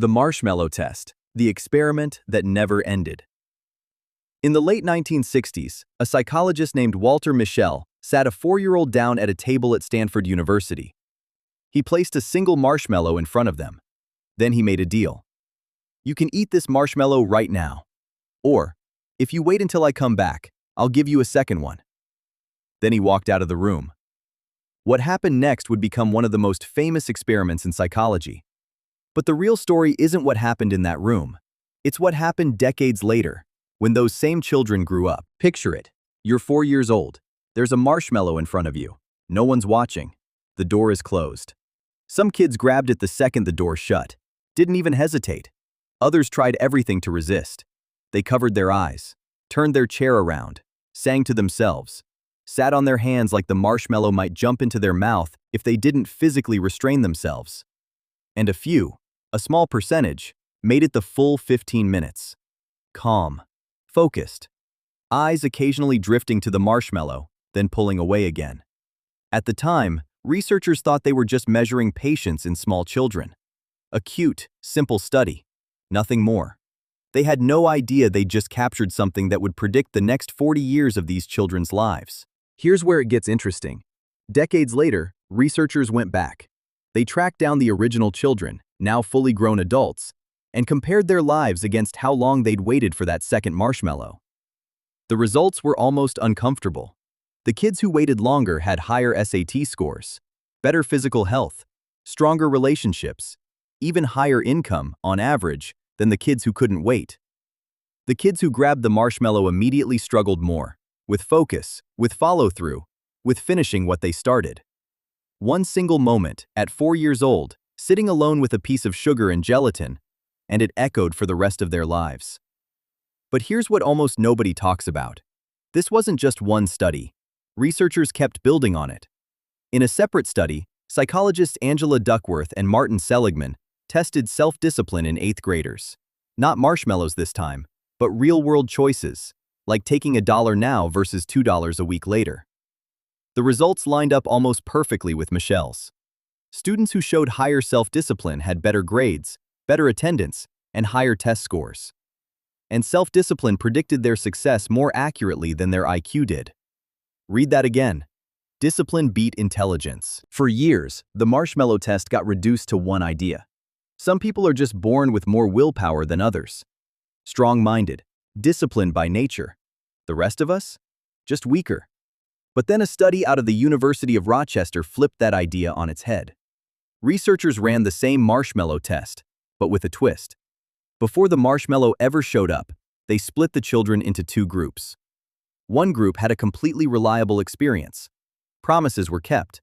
The marshmallow test, the experiment that never ended. In the late 1960s, a psychologist named Walter Mischel sat a 4-year-old down at a table at Stanford University. He placed a single marshmallow in front of them. Then he made a deal. You can eat this marshmallow right now. Or, if you wait until I come back, I'll give you a second one. Then he walked out of the room. What happened next would become one of the most famous experiments in psychology. But the real story isn't what happened in that room. It's what happened decades later, when those same children grew up. Picture it. You're 4 years old. There's a marshmallow in front of you. No one's watching. The door is closed. Some kids grabbed it the second the door shut. Didn't even hesitate. Others tried everything to resist. They covered their eyes, turned their chair around, sang to themselves, sat on their hands like the marshmallow might jump into their mouth if they didn't physically restrain themselves. And a small percentage, made it the full 15 minutes. Calm, focused, eyes occasionally drifting to the marshmallow, then pulling away again. At the time, researchers thought they were just measuring patience in small children. A cute, simple study. Nothing more. They had no idea they'd just captured something that would predict the next 40 years of these children's lives. Here's where it gets interesting. Decades later, researchers went back. They tracked down the original children, now fully grown adults, and compared their lives against how long they'd waited for that second marshmallow. The results were almost uncomfortable. The kids who waited longer had higher SAT scores, better physical health, stronger relationships, even higher income, on average, than the kids who couldn't wait. The kids who grabbed the marshmallow immediately struggled more, with focus, with follow-through, with finishing what they started. One single moment, at 4 years old, sitting alone with a piece of sugar and gelatin, and it echoed for the rest of their lives. But here's what almost nobody talks about. This wasn't just one study. Researchers kept building on it. In a separate study, psychologists Angela Duckworth and Martin Seligman tested self-discipline in 8th graders. Not marshmallows this time, but real-world choices, like taking $1 now versus $2 a week later. The results lined up almost perfectly with Michel's. Students who showed higher self-discipline had better grades, better attendance, and higher test scores. And self-discipline predicted their success more accurately than their IQ did. Read that again. Discipline beat intelligence. For years, the marshmallow test got reduced to one idea. Some people are just born with more willpower than others. Strong-minded, disciplined by nature. The rest of us? Just weaker. But then a study out of the University of Rochester flipped that idea on its head. Researchers ran the same marshmallow test, but with a twist. Before the marshmallow ever showed up, they split the children into 2 groups. One group had a completely reliable experience. Promises were kept.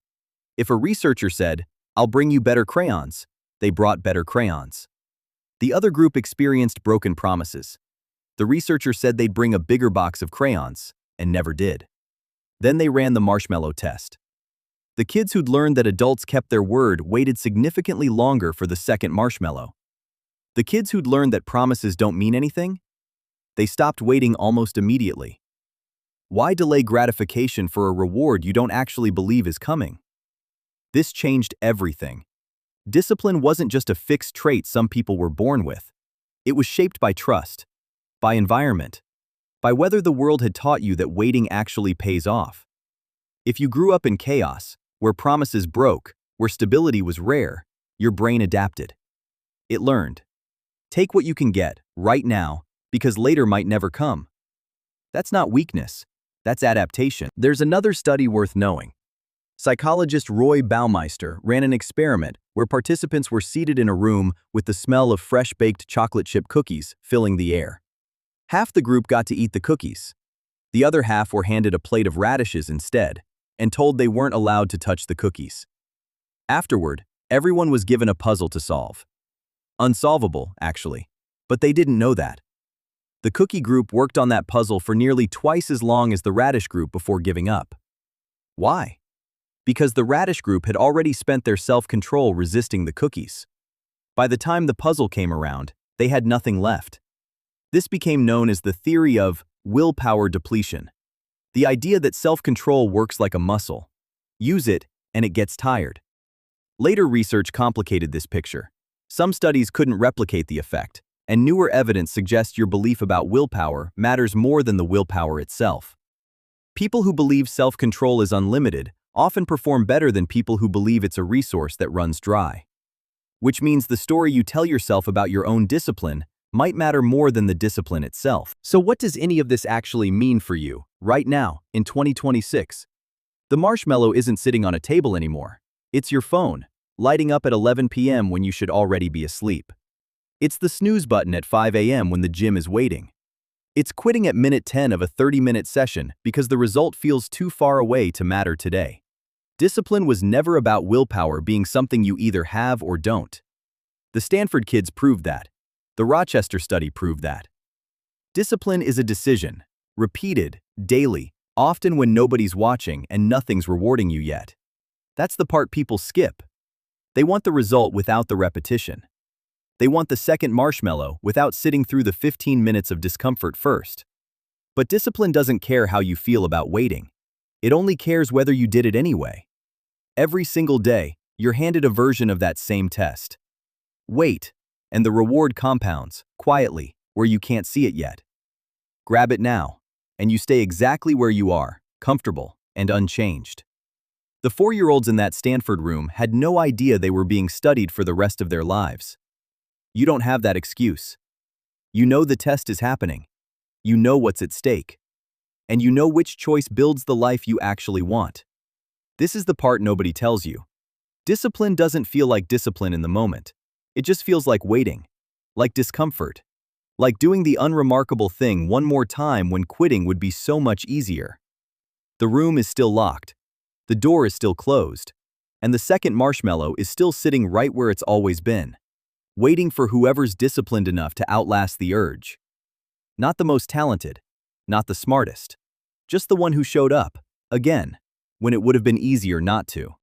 If a researcher said, "I'll bring you better crayons," they brought better crayons. The other group experienced broken promises. The researcher said they'd bring a bigger box of crayons, and never did. Then they ran the marshmallow test. The kids who'd learned that adults kept their word waited significantly longer for the second marshmallow. The kids who'd learned that promises don't mean anything? They stopped waiting almost immediately. Why delay gratification for a reward you don't actually believe is coming? This changed everything. Discipline wasn't just a fixed trait some people were born with. It was shaped by trust, by environment, by whether the world had taught you that waiting actually pays off. If you grew up in chaos, where promises broke, where stability was rare, your brain adapted. It learned. Take what you can get, right now, because later might never come. That's not weakness. That's adaptation. There's another study worth knowing. Psychologist Roy Baumeister ran an experiment where participants were seated in a room with the smell of fresh-baked chocolate chip cookies filling the air. Half the group got to eat the cookies. The other half were handed a plate of radishes instead, and told they weren't allowed to touch the cookies. Afterward, everyone was given a puzzle to solve. Unsolvable, actually, but they didn't know that. The cookie group worked on that puzzle for nearly twice as long as the radish group before giving up. Why? Because the radish group had already spent their self-control resisting the cookies. By the time the puzzle came around, they had nothing left. This became known as the theory of willpower depletion. The idea that self-control works like a muscle. Use it, and it gets tired. Later research complicated this picture. Some studies couldn't replicate the effect, and newer evidence suggests your belief about willpower matters more than the willpower itself. People who believe self-control is unlimited often perform better than people who believe it's a resource that runs dry. Which means the story you tell yourself about your own discipline might matter more than the discipline itself. So what does any of this actually mean for you, right now, in 2026? The marshmallow isn't sitting on a table anymore. It's your phone, lighting up at 11 p.m. when you should already be asleep. It's the snooze button at 5 a.m. when the gym is waiting. It's quitting at minute 10 of a 30-minute session because the result feels too far away to matter today. Discipline was never about willpower being something you either have or don't. The Stanford kids proved that. The Rochester study proved that. Discipline is a decision, repeated, daily, often when nobody's watching and nothing's rewarding you yet. That's the part people skip. They want the result without the repetition. They want the second marshmallow without sitting through the 15 minutes of discomfort first. But discipline doesn't care how you feel about waiting. It only cares whether you did it anyway. Every single day, you're handed a version of that same test. Wait, and the reward compounds, quietly, where you can't see it yet. Grab it now, and you stay exactly where you are, comfortable and unchanged. The 4-year-olds in that Stanford room had no idea they were being studied for the rest of their lives. You don't have that excuse. You know the test is happening. You know what's at stake. And you know which choice builds the life you actually want. This is the part nobody tells you. Discipline doesn't feel like discipline in the moment. It just feels like waiting, like discomfort, like doing the unremarkable thing one more time when quitting would be so much easier. The room is still locked, the door is still closed, and the second marshmallow is still sitting right where it's always been, waiting for whoever's disciplined enough to outlast the urge. Not the most talented, not the smartest, just the one who showed up, again, when it would have been easier not to.